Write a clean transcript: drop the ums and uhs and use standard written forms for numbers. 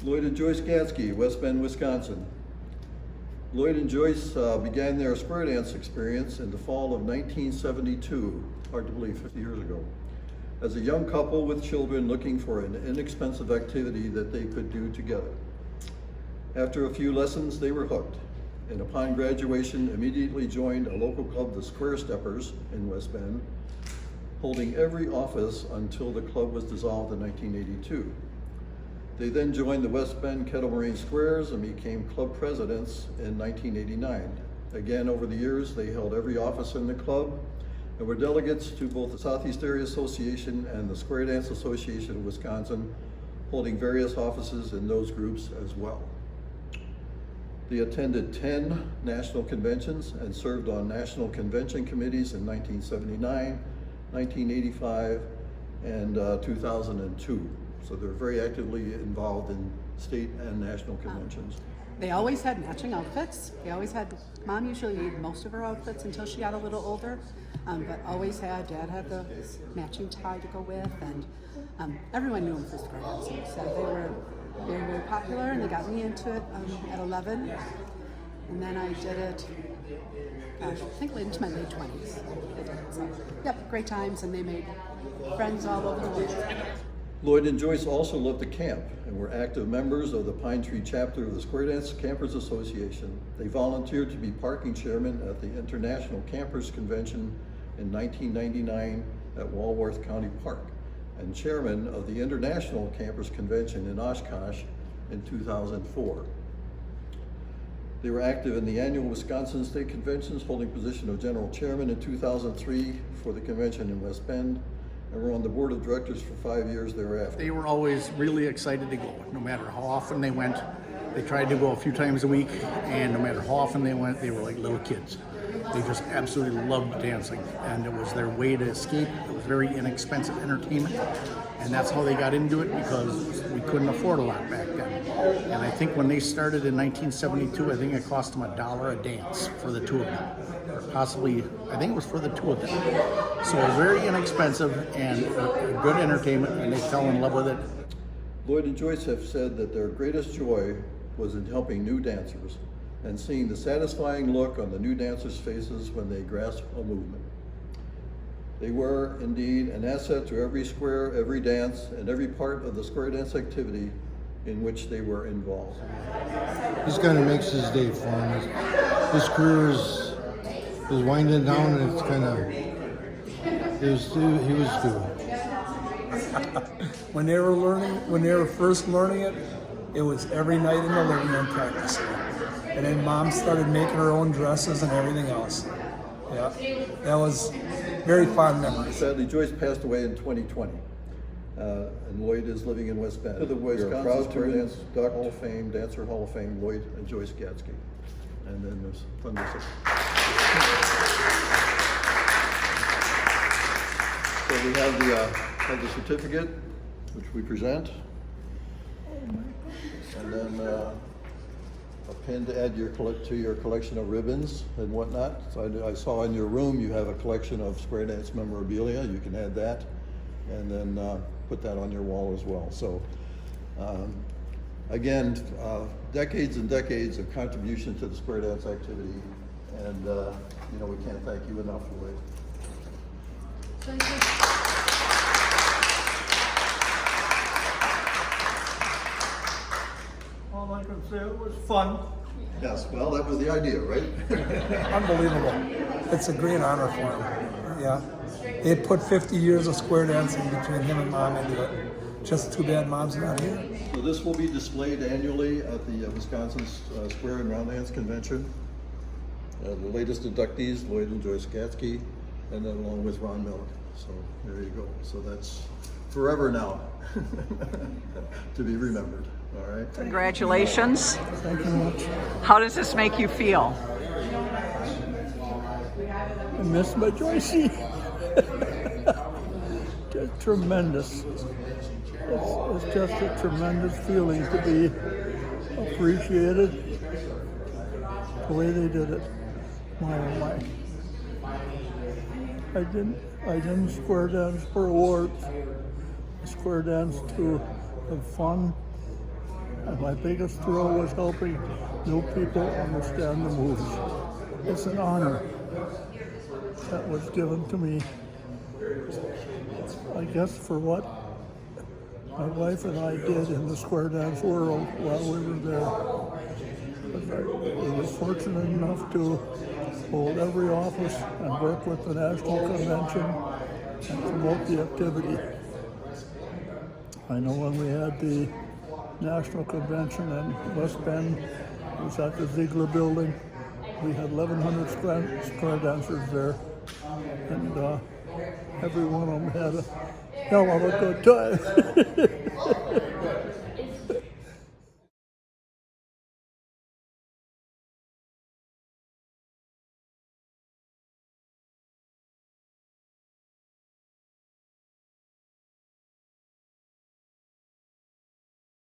Lloyd and Joyce Gatzke, West Bend, Wisconsin. Lloyd and Joyce began their square dance experience in the fall of 1972, hard to believe, 50 years ago, as a young couple with children looking for an inexpensive activity that they could do together. After a few lessons, they were hooked, and upon graduation, immediately joined a local club, the Square Steppers in West Bend, holding every office until the club was dissolved in 1982. They then joined the West Bend Kettle Moraine Squares and became club presidents in 1989. Again, over the years, they held every office in the club and were delegates to both the Southeast Area Association and the Square Dance Association of Wisconsin, holding various offices in those groups as well. They attended 10 national conventions and served on national convention committees in 1979, 1985, and 2002. So they're very actively involved in state and national conventions. They always had matching outfits. They always had, Mom usually made most of her outfits until she got a little older, but always had, Dad had the matching tie to go with, and everyone knew them for square dancing. So they were very, very popular, and they got me into it at 11. And then I did it, I think into my late 20s. I did it. So, yep, great times, and they made friends all over the world. Lloyd and Joyce also loved to camp and were active members of the Pine Tree chapter of the Square Dance Campers Association. They volunteered to be parking chairman at the International Campers Convention in 1999 at Walworth County Park, and chairman of the International Campers Convention in Oshkosh in 2004. They were active in the annual Wisconsin State Conventions, holding position of general chairman in 2003 for the convention in West Bend, and were on the board of directors for 5 years thereafter. They were always really excited to go, no matter how often they went. They tried to go a few times a week, and no matter how often they went, they were like little kids. They just absolutely loved dancing, and it was their way to escape. It was very inexpensive entertainment, and that's how they got into it, because we couldn't afford a lot back then. And I think when they started in 1972, I think it cost them $1 a dance for the two of them. Or possibly, I think it was for the two of them. So it was very inexpensive and a good entertainment, and they fell in love with it. Lloyd and Joyce have said that their greatest joy was in helping new dancers and seeing the satisfying look on the new dancers' faces when they grasp a movement. They were indeed an asset to every square, every dance, and every part of the square dance activity in which they were involved. This kind of makes his day for him. His career is winding down, and it's kind of, he was due. When they were first learning it, it was every night in the living room practicing. And then Mom started making her own dresses and everything else. Yeah, that was very fond memories. Sadly, Joyce passed away in 2020, and Lloyd is living in West Bend. The Wisconsin Square Dance Hall of Fame, Dancer Hall of Fame, Lloyd and Joyce Gatzke. And then there's thunderstorm. So we have the certificate, which we present, and then a pin to add to your collection of ribbons and whatnot. So I saw in your room you have a collection of square dance memorabilia. You can add that, and then put that on your wall as well. So again, decades and decades of contribution to the square dance activity, and we can't thank you enough, Lloyd. Thank you. All I can say, it was fun. Yes, well, that was the idea, right? Unbelievable. It's a great honor for him. Yeah. They put 50 years of square dancing between him and Mom into it. Just too bad Mom's not here. So this will be displayed annually at the Wisconsin Square and Round Dance Convention. The latest inductees, Lloyd and Joyce Gatzke, and then along with Ron Miller. So there you go. So that's forever now to be remembered. All right. Congratulations. Thank you much. How does this make you feel? I miss my Joycey. Just tremendous. It's just a tremendous feeling to be appreciated the way they did it. My oh my. I didn't square dance for awards. I square dance to have fun And my biggest thrill was helping new people understand the moves. It's an honor that was given to me, I guess, for what my wife and I did in the square dance world while we were there. We were fortunate enough to hold every office and work with the National Convention and promote the activity. I know when we had the National Convention in West Bend, it was at the Ziegler Building. We had 1,100 square dancers there, and every one of them had a hell of a good time.